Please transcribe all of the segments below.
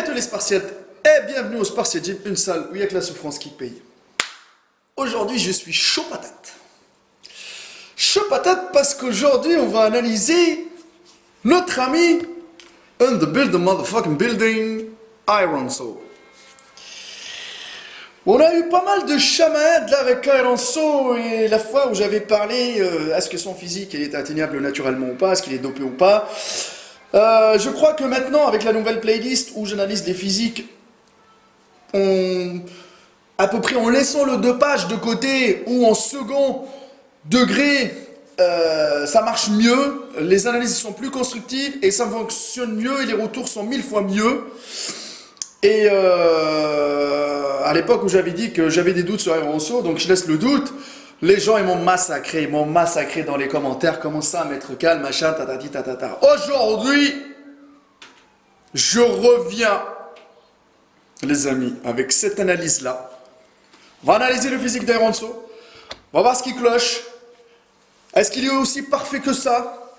à tous les Spartiates et bienvenue au Spartiate Gym, une salle où il n'y a que la souffrance qui paye. Aujourd'hui, je suis chaud patate. Chaud patate parce qu'aujourd'hui, on va analyser notre ami in the build the motherfucking building, Iron Soul. On a eu pas mal de chamades là avec Iron Soul et la fois où j'avais parlé, est-ce que son physique il est atteignable naturellement ou pas, est-ce qu'il est dopé ou pas. Je crois que maintenant, avec la nouvelle playlist où j'analyse les physiques, à peu près en laissant le dopage de côté ou en second degré, ça marche mieux, les analyses sont plus constructives et ça fonctionne mieux et les retours sont 1000 fois mieux. Et à l'époque où j'avais dit que j'avais des doutes sur Iron Soul, donc je laisse le doute. Les gens ils m'ont massacré dans les commentaires, comment ça, maître calme, machin, tatati tatata. Aujourd'hui, je reviens, les amis, avec cette analyse-là. On va analyser le physique d'Iron Soul, on va voir ce qui cloche. Est-ce qu'il est aussi parfait que ça?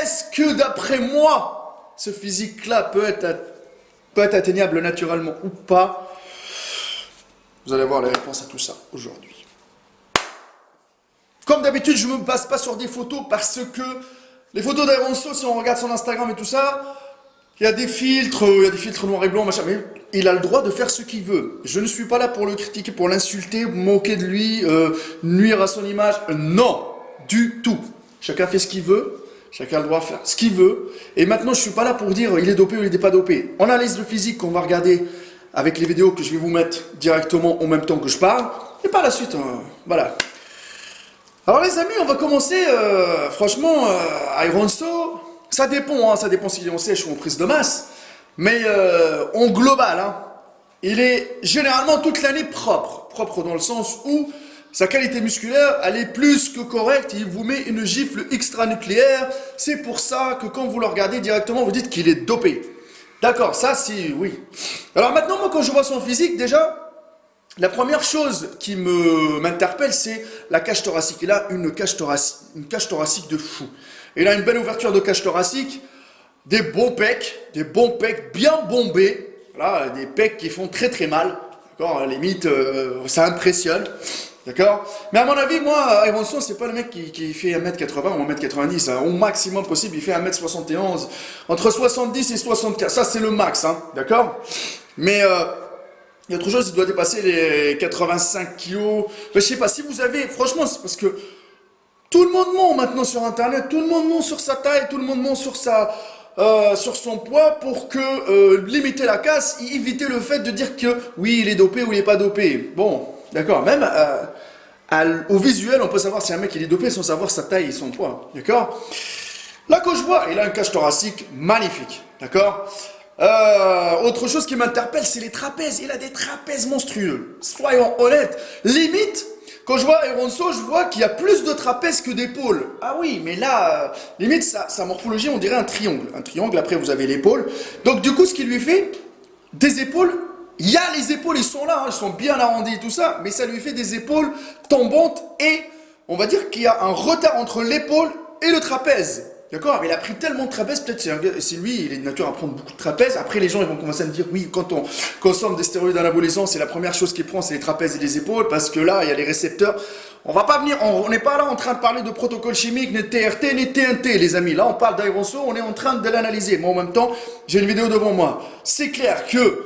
Est-ce que d'après moi, ce physique-là peut être atteignable naturellement ou pas? Vous allez voir les réponses à tout ça aujourd'hui. Comme d'habitude, je ne me base pas sur des photos parce que les photos d'Iron Soul, si on regarde son Instagram et tout ça, il y a des filtres noirs et blancs, machin, mais il a le droit de faire ce qu'il veut. Je ne suis pas là pour le critiquer, pour l'insulter, moquer de lui, nuire à son image. Non, du tout. Chacun fait ce qu'il veut, chacun a le droit de faire ce qu'il veut. Et maintenant, je ne suis pas là pour dire il est dopé ou il n'est pas dopé. On analyse le physique qu'on va regarder avec les vidéos que je vais vous mettre directement en même temps que je parle. Et par la suite, voilà. Alors les amis, on va commencer, franchement, Iron Soul, ça dépend s'il est en sèche ou en prise de masse, mais en global, hein, il est généralement toute l'année propre dans le sens où sa qualité musculaire, elle est plus que correcte, il vous met une gifle extranucléaire, c'est pour ça que quand vous le regardez directement, vous dites qu'il est dopé. D'accord, ça si, oui. Alors maintenant, moi quand je vois son physique, déjà, la première chose qui m'interpelle, c'est la cage thoracique. Il a une cage thoracique de fou. Il a une belle ouverture de cage thoracique, des bons pecs bien bombés. Voilà, des pecs qui font très très mal. D'accord, limite, ça impressionne. D'accord. Mais à mon avis, moi, Iron Soul, c'est pas le mec qui fait 1m80 ou 1m90. Hein. Au maximum possible, il fait 1m71. Entre 70 et 75. Ça, c'est le max. Hein. D'accord. Mais il y a autre chose, il doit dépasser les 85 kilos. Mais je sais pas, si vous avez, franchement, c'est parce que tout le monde ment maintenant sur Internet, tout le monde ment sur sa taille, tout le monde ment sur son poids pour que limiter la casse, éviter le fait de dire que oui, il est dopé ou il n'est pas dopé. Bon, d'accord, même au visuel, on peut savoir si un mec il est dopé sans savoir sa taille et son poids. D'accord. Là, que je vois, il a une cage thoracique magnifique. D'accord. Autre chose qui m'interpelle, c'est les trapèzes. Il a des trapèzes monstrueux. Soyons honnêtes. Limite, quand je vois Iron Soul, je vois qu'il y a plus de trapèzes que d'épaules. Ah oui, mais là, limite, sa morphologie, on dirait un triangle. Un triangle, après vous avez l'épaule. Donc du coup, ce qui lui fait des épaules, il y a les épaules, ils sont là, hein, ils sont bien arrondis et tout ça, mais ça lui fait des épaules tombantes et on va dire qu'il y a un retard entre l'épaule et le trapèze. D'accord, mais il a pris tellement de trapèzes, peut-être c'est lui, il est de nature à prendre beaucoup de trapèzes. Après, les gens ils vont commencer à me dire, oui, quand on consomme des stéroïdes anabolisants, c'est la première chose qu'il prend, c'est les trapèzes et les épaules, parce que là, il y a les récepteurs. On va pas venir, on n'est pas là en train de parler de protocole chimique, ni TRT, ni TNT, les amis. Là, on parle d'Iron Soul, on est en train de l'analyser. Moi, en même temps, j'ai une vidéo devant moi. C'est clair que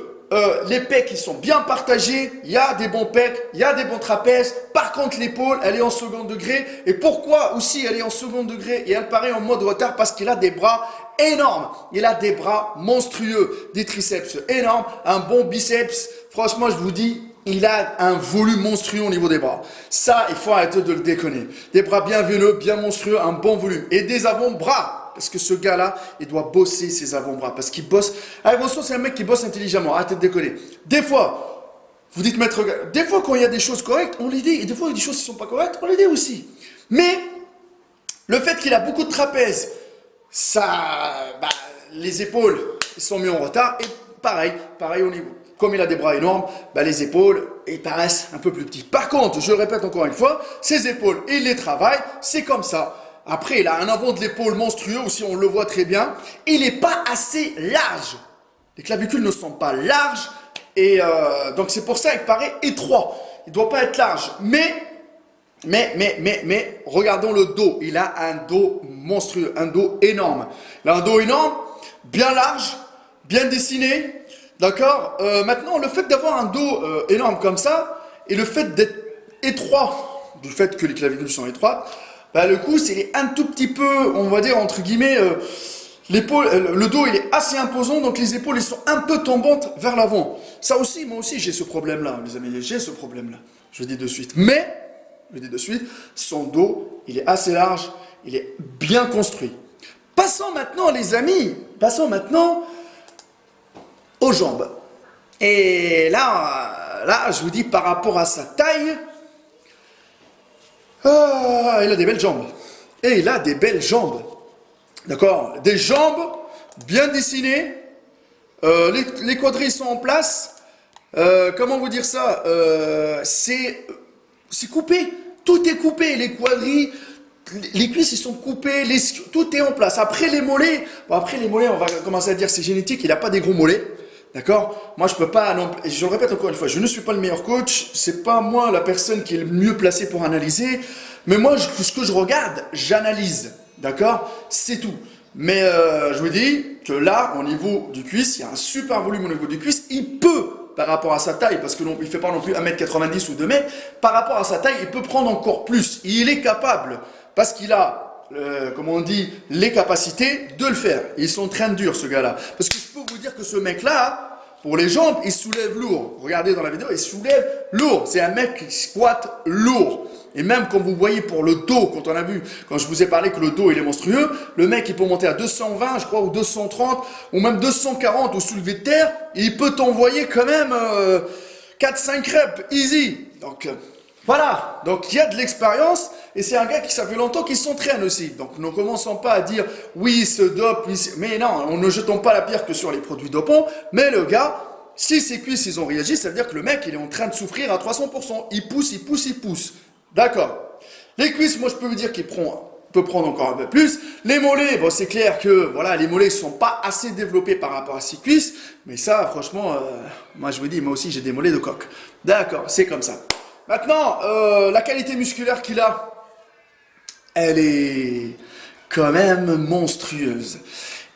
les pecs, ils sont bien partagés, il y a des bons pecs, il y a des bons trapèzes. Par contre, l'épaule, elle est en second degré. Et pourquoi aussi elle est en second degré et elle paraît en mode retard? Parce qu'il a des bras énormes. Il a des bras monstrueux, des triceps énormes, un bon biceps. Franchement, je vous dis, il a un volume monstrueux au niveau des bras. Ça, il faut arrêter de le déconner. Des bras bien veineux, bien monstrueux, un bon volume. Et des avant-bras. Parce que ce gars-là, il doit bosser ses avant-bras. Parce qu'il bosse. Iron Soul, c'est un mec qui bosse intelligemment. Arrêtez de déconner. Des fois, vous dites maître. Des fois, quand il y a des choses correctes, on les dit. Et des fois, il y a des choses qui ne sont pas correctes, on les dit aussi. Mais, le fait qu'il a beaucoup de trapèzes, les épaules, ils sont mis en retard. Et pareil au niveau. Comme il a des bras énormes, les épaules, ils paraissent un peu plus petits. Par contre, je le répète encore une fois, ses épaules, il les travaille. C'est comme ça. Après, il a un avant de l'épaule monstrueux aussi, on le voit très bien. Il n'est pas assez large. Les clavicules ne sont pas larges et donc c'est pour ça qu'il paraît étroit. Il ne doit pas être large. Mais, regardons le dos. Il a un dos monstrueux, un dos énorme. Il a un dos énorme, bien large, bien dessiné. D'accord. Maintenant, le fait d'avoir un dos énorme comme ça et le fait d'être étroit, du fait que les clavicules sont étroites, bah, le coup, c'est un tout petit peu, on va dire, entre guillemets, l'épaule, le dos, il est assez imposant, donc les épaules, ils sont un peu tombantes vers l'avant. Ça aussi, moi aussi, j'ai ce problème-là, les amis, j'ai ce problème-là. Je le dis de suite. Mais, je le dis de suite, son dos, il est assez large, il est bien construit. Passons maintenant, les amis, aux jambes. Et là, je vous dis, par rapport à sa taille, il a des belles jambes. Et il a des belles jambes. D'accord? Des jambes bien dessinées. Les quadrilles sont en place. Comment vous dire ça? C'est coupé. Tout est coupé. Les quadrilles, les cuisses, ils sont coupées. Tout est en place. Après les mollets, on va commencer à dire c'est génétique. Il n'a pas des gros mollets. D'accord? Moi, je peux pas, non, je le répète encore une fois, je ne suis pas le meilleur coach, c'est pas moi la personne qui est le mieux placée pour analyser, mais moi, ce que je regarde, j'analyse. D'accord? C'est tout. Mais je vous dis que là, au niveau du cuisse, il y a un super volume au niveau du cuisse, il peut, par rapport à sa taille, parce qu'il ne fait pas non plus 1m90 ou 2 m, par rapport à sa taille, il peut prendre encore plus. Il est capable, parce qu'il a, comme on dit, les capacités de le faire. Ils sont en train de dur, ce gars-là. Parce que je peux vous dire que ce mec-là, pour les jambes, il soulève lourd. Regardez dans la vidéo, il soulève lourd. C'est un mec qui squatte lourd. Et même quand vous voyez pour le dos, quand on a vu, quand je vous ai parlé que le dos il est monstrueux, le mec il peut monter à 220, je crois, ou 230, ou même 240 au soulevé de terre, et il peut t'envoyer quand même 4-5 reps, easy. Donc voilà, donc il y a de l'expérience, et c'est un gars qui ça fait longtemps qu'il s'entraîne aussi. Donc ne commençons pas à dire oui, il se dope, oui, mais non, on ne jetons pas la pierre que sur les produits dopants, mais le gars, si ses cuisses ils ont réagi, ça veut dire que le mec il est en train de souffrir à 300%. Il pousse. D'accord. Les cuisses, moi je peux vous dire qu'il peut prendre encore un peu plus. Les mollets, bon c'est clair que voilà, les mollets ne sont pas assez développés par rapport à ses cuisses. Mais ça, franchement, moi je vous dis, moi aussi j'ai des mollets de coq. D'accord, c'est comme ça. Maintenant, la qualité musculaire qu'il a, elle est quand même monstrueuse.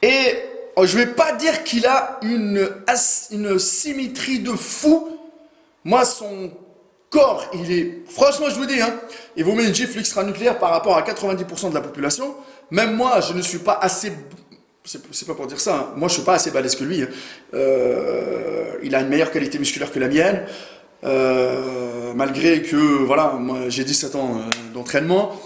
Et je ne vais pas dire qu'il a une symétrie de fou. Moi, son corps, il est, franchement je vous dis, il vous met une gifle extranucléaire par rapport à 90% de la population. Même moi, je ne suis pas assez, c'est pas pour dire ça, moi je suis pas assez balèze que lui. Il a une meilleure qualité musculaire que la mienne, malgré que, voilà, moi j'ai 17 ans d'entraînement,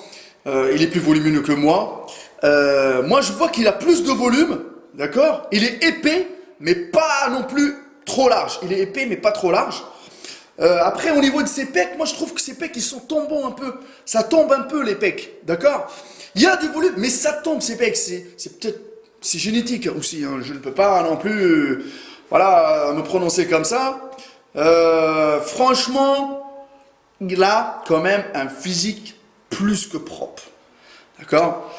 il est plus volumineux que moi. Moi je vois qu'il a plus de volume, d'accord? Il est épais, mais pas non plus trop large. Il est épais, mais pas trop large. Après, au niveau de ses pecs, moi je trouve que ses pecs ils sont tombants un peu. Ça tombe un peu les pecs, d'accord? Il y a du volume, mais ça tombe ses pecs. C'est peut-être, c'est génétique aussi. Je ne peux pas non plus, voilà, me prononcer comme ça. Franchement, il a quand même un physique plus que propre, d'accord?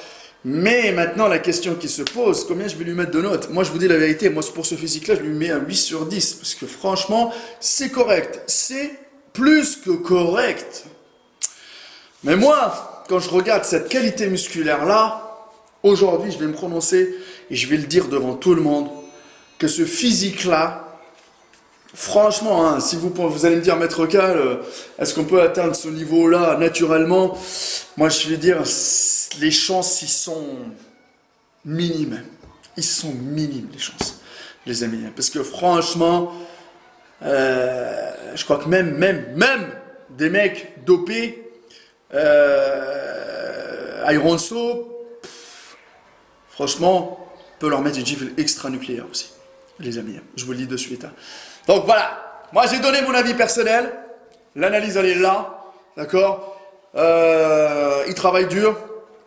Mais maintenant, la question qui se pose, combien je vais lui mettre de notes? Moi, je vous dis la vérité, moi, pour ce physique-là, je lui mets un 8 sur 10, parce que franchement, c'est correct. C'est plus que correct. Mais moi, quand je regarde cette qualité musculaire-là, aujourd'hui, je vais me prononcer, et je vais le dire devant tout le monde, que ce physique-là, franchement, si vous allez me dire, Maître Cal, est-ce qu'on peut atteindre ce niveau-là naturellement? Moi, je vais dire, les chances, ils sont minimes. Ils sont minimes, les chances, les amis. Parce que franchement, je crois que même des mecs dopés, Ironso, franchement, peut leur mettre des gifles extranucléaires aussi, les amis. Je vous le dis de suite. Donc voilà, moi j'ai donné mon avis personnel. L'analyse, elle est là, d'accord? Il travaille dur.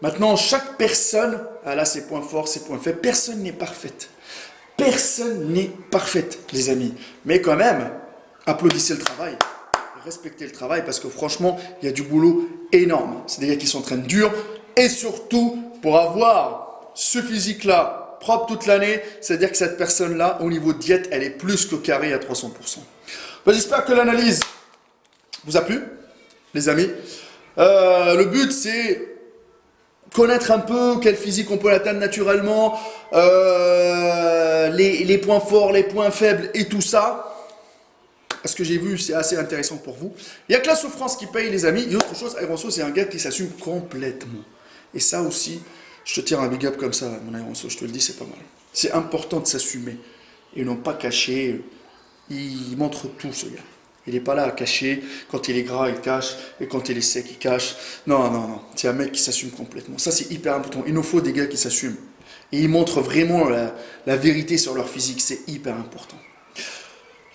Maintenant, chaque personne, elle a ses points forts, ses points faibles. Personne n'est parfaite. Personne n'est parfaite, les amis. Mais quand même, applaudissez le travail. Respectez le travail parce que franchement, il y a du boulot énorme. C'est des gars qui s'entraînent dur. Et surtout, pour avoir ce physique-là propre toute l'année, c'est-à-dire que cette personne-là, au niveau diète, elle est plus que carrée à 300%. Ben, j'espère que l'analyse vous a plu, les amis. Le but, c'est connaître un peu quel physique on peut atteindre naturellement, les points forts, les points faibles et tout ça. Ce que j'ai vu, c'est assez intéressant pour vous. Il n'y a que la souffrance qui paye, les amis. Et autre chose, Aéronso, c'est un gars qui s'assume complètement. Et ça aussi, je te tire un big up comme ça, mon Aéronso, je te le dis, c'est pas mal. C'est important de s'assumer. Et non pas cacher. Il montre tout, ce gars. Il n'est pas là à cacher. Quand il est gras, il cache. Et quand il est sec, il cache. Non, non, non. C'est un mec qui s'assume complètement. Ça, c'est hyper important. Il nous faut des gars qui s'assument. Et ils montrent vraiment la vérité sur leur physique. C'est hyper important.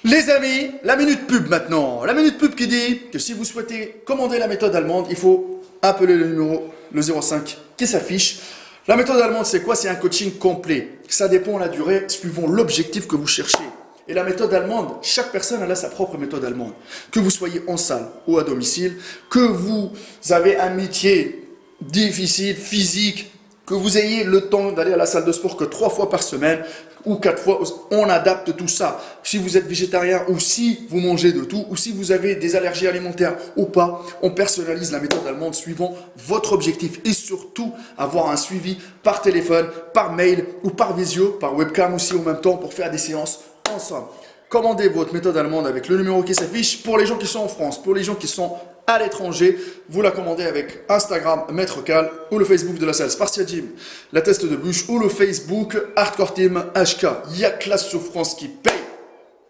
Les amis, la minute pub maintenant. La minute pub qui dit que si vous souhaitez commander la méthode allemande, il faut appeler le numéro, le 05 qui s'affiche. La méthode allemande, c'est quoi? C'est un coaching complet. Ça dépend de la durée, suivant l'objectif que vous cherchez. Et la méthode allemande, chaque personne a sa propre méthode allemande. Que vous soyez en salle ou à domicile, que vous avez un métier difficile, physique, que vous ayez le temps d'aller à la salle de sport que 3 fois par semaine ou 4 fois, on adapte tout ça. Si vous êtes végétarien ou si vous mangez de tout, ou si vous avez des allergies alimentaires ou pas, on personnalise la méthode allemande suivant votre objectif et surtout avoir un suivi par téléphone, par mail ou par visio, par webcam aussi en même temps pour faire des séances ensemble. Commandez votre méthode allemande avec le numéro qui s'affiche. Pour les gens qui sont en France, pour les gens qui sont à l'étranger, vous la commandez avec Instagram Maître Cal ou le Facebook de la salle Spartia Gym, la teste de bûche ou le Facebook Hardcore Team HK. Il y a que la souffrance qui paye,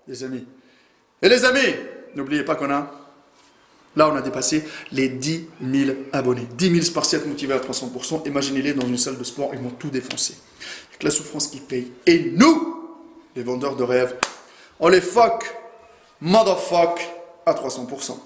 les amis. Et les amis, n'oubliez pas qu'on a, là on a dépassé les 10 000 abonnés. 10 000 Spartiates motivés à 300%. Imaginez-les dans une salle de sport, ils vont tout défoncer. Il y a que la souffrance qui paye. Et nous, les vendeurs de rêves, on les fuck, motherfuck à 300%.